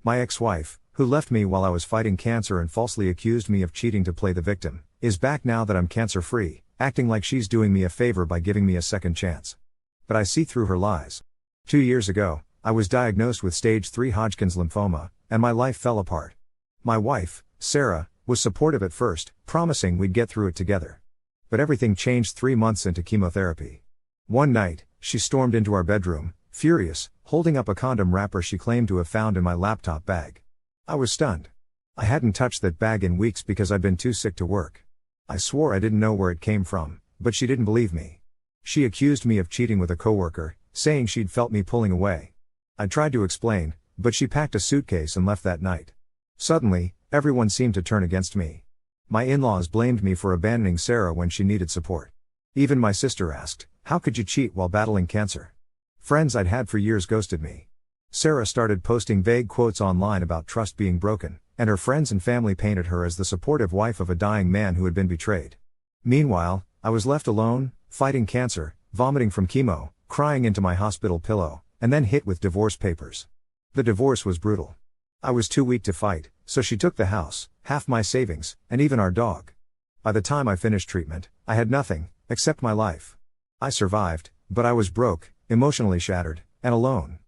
My ex-wife, who left me while I was fighting cancer and falsely accused me of cheating to play the victim, is back now that I'm cancer-free, acting like she's doing me a favor by giving me a second chance. But I see through her lies. 2 years ago, I was diagnosed with stage 3 Hodgkin's lymphoma, and my life fell apart. My wife, Sarah, was supportive at first, promising we'd get through it together. But everything changed 3 months into chemotherapy. One night, she stormed into our bedroom, furious, holding up a condom wrapper she claimed to have found in my laptop bag. I was stunned. I hadn't touched that bag in weeks because I'd been too sick to work. I swore I didn't know where it came from, but she didn't believe me. She accused me of cheating with a coworker, saying she'd felt me pulling away. I tried to explain, but she packed a suitcase and left that night. Suddenly, everyone seemed to turn against me. My in-laws blamed me for abandoning Sarah when she needed support. Even my sister asked, "How could you cheat while battling cancer?" Friends I'd had for years ghosted me. Sarah started posting vague quotes online about trust being broken, and her friends and family painted her as the supportive wife of a dying man who had been betrayed. Meanwhile, I was left alone, fighting cancer, vomiting from chemo, crying into my hospital pillow, and then hit with divorce papers. The divorce was brutal. I was too weak to fight, so she took the house, half my savings, and even our dog. By the time I finished treatment, I had nothing, except my life. I survived, but I was broke, emotionally shattered, and alone.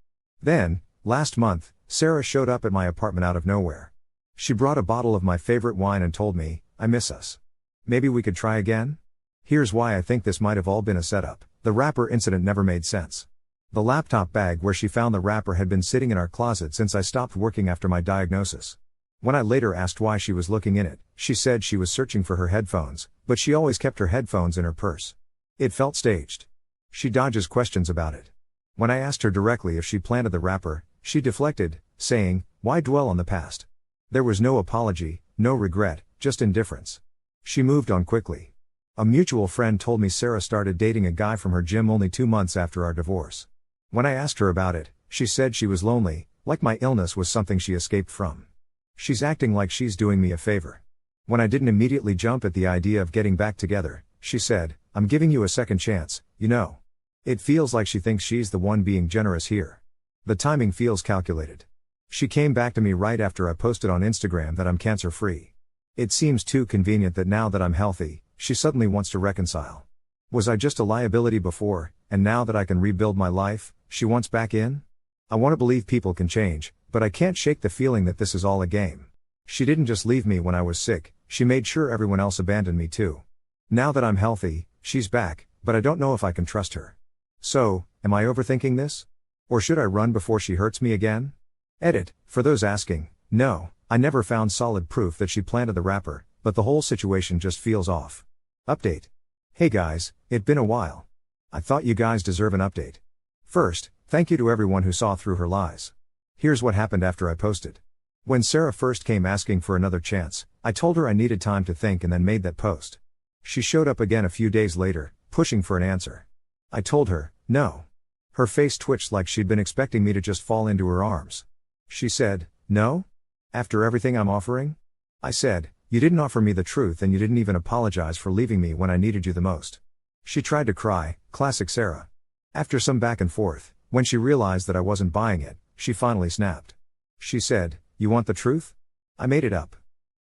Then, last month, Sarah showed up at my apartment out of nowhere. She brought a bottle of my favorite wine and told me, "I miss us. Maybe we could try again?" Here's why I think this might have all been a setup. The wrapper incident never made sense. The laptop bag where she found the wrapper had been sitting in our closet since I stopped working after my diagnosis. When I later asked why she was looking in it, she said she was searching for her headphones, but she always kept her headphones in her purse. It felt staged. She dodges questions about it. When I asked her directly if she planted the wrapper, she deflected, saying, "Why dwell on the past?" There was no apology, no regret, just indifference. She moved on quickly. A mutual friend told me Sarah started dating a guy from her gym only 2 months after our divorce. When I asked her about it, she said she was lonely, like my illness was something she escaped from. She's acting like she's doing me a favor. When I didn't immediately jump at the idea of getting back together, she said, "I'm giving you a second chance, you know." It feels like she thinks she's the one being generous here. The timing feels calculated. She came back to me right after I posted on Instagram that I'm cancer-free. It seems too convenient that now that I'm healthy, she suddenly wants to reconcile. Was I just a liability before, and now that I can rebuild my life, she wants back in? I want to believe people can change, but I can't shake the feeling that this is all a game. She didn't just leave me when I was sick, she made sure everyone else abandoned me too. Now that I'm healthy, she's back, but I don't know if I can trust her. So, am I overthinking this? Or should I run before she hurts me again? Edit, for those asking, no, I never found solid proof that she planted the wrapper, but the whole situation just feels off. Update. Hey guys, it's been a while. I thought you guys deserve an update. First, thank you to everyone who saw through her lies. Here's what happened after I posted. When Sarah first came asking for another chance, I told her I needed time to think and then made that post. She showed up again a few days later, pushing for an answer. I told her, no. Her face twitched like she'd been expecting me to just fall into her arms. She said, "No? After everything I'm offering?" I said, "You didn't offer me the truth and you didn't even apologize for leaving me when I needed you the most." She tried to cry, classic Sarah. After some back and forth, when she realized that I wasn't buying it, she finally snapped. She said, "You want the truth? I made it up.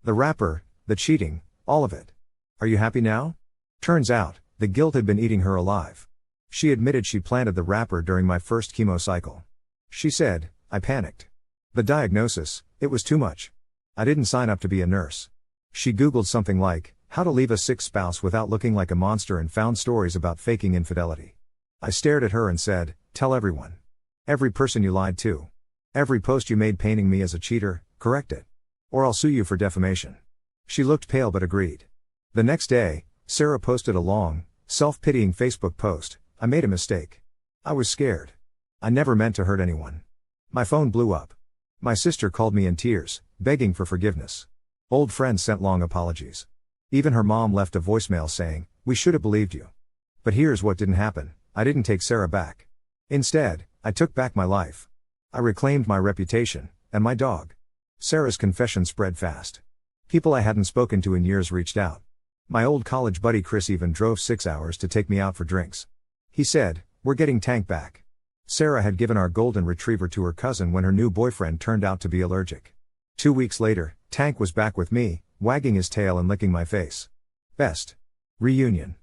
The wrapper, the cheating, all of it. Are you happy now?" Turns out, the guilt had been eating her alive. She admitted she planted the wrapper during my first chemo cycle. She said, "I panicked. The diagnosis, it was too much. I didn't sign up to be a nurse." She Googled something like, "How to leave a sick spouse without looking like a monster," and found stories about faking infidelity. I stared at her and said, "Tell everyone. Every person you lied to. Every post you made painting me as a cheater, correct it. Or I'll sue you for defamation." She looked pale but agreed. The next day, Sarah posted a long, self-pitying Facebook post, "I made a mistake. I was scared. I never meant to hurt anyone." My phone blew up. My sister called me in tears, begging for forgiveness. Old friends sent long apologies. Even her mom left a voicemail saying, "We should have believed you." But here's what didn't happen. I didn't take Sarah back. Instead, I took back my life. I reclaimed my reputation, and my dog. Sarah's confession spread fast. People I hadn't spoken to in years reached out. My old college buddy Chris even drove 6 hours to take me out for drinks. He said, "We're getting Tank back. Sarah had given our golden retriever to her cousin when her new boyfriend turned out to be allergic. 2 weeks later, Tank was back with me, wagging his tail and licking my face. Best reunion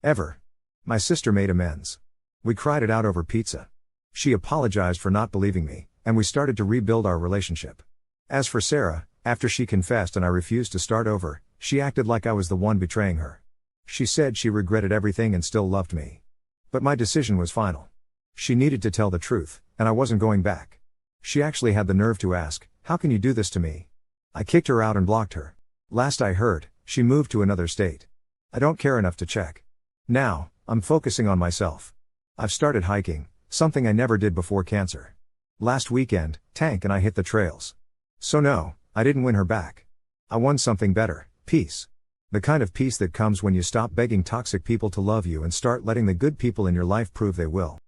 ever. My sister made amends. We cried it out over pizza. She apologized for not believing me, and we started to rebuild our relationship. As for Sarah, after she confessed and I refused to start over, she acted like I was the one betraying her. She said she regretted everything and still loved me. But my decision was final. She needed to tell the truth, and I wasn't going back. She actually had the nerve to ask, "How can you do this to me?" I kicked her out and blocked her. Last I heard, she moved to another state. I don't care enough to check. Now, I'm focusing on myself. I've started hiking, something I never did before cancer. Last weekend, Tank and I hit the trails. So no, I didn't win her back. I won something better, peace. The kind of peace that comes when you stop begging toxic people to love you and start letting the good people in your life prove they will.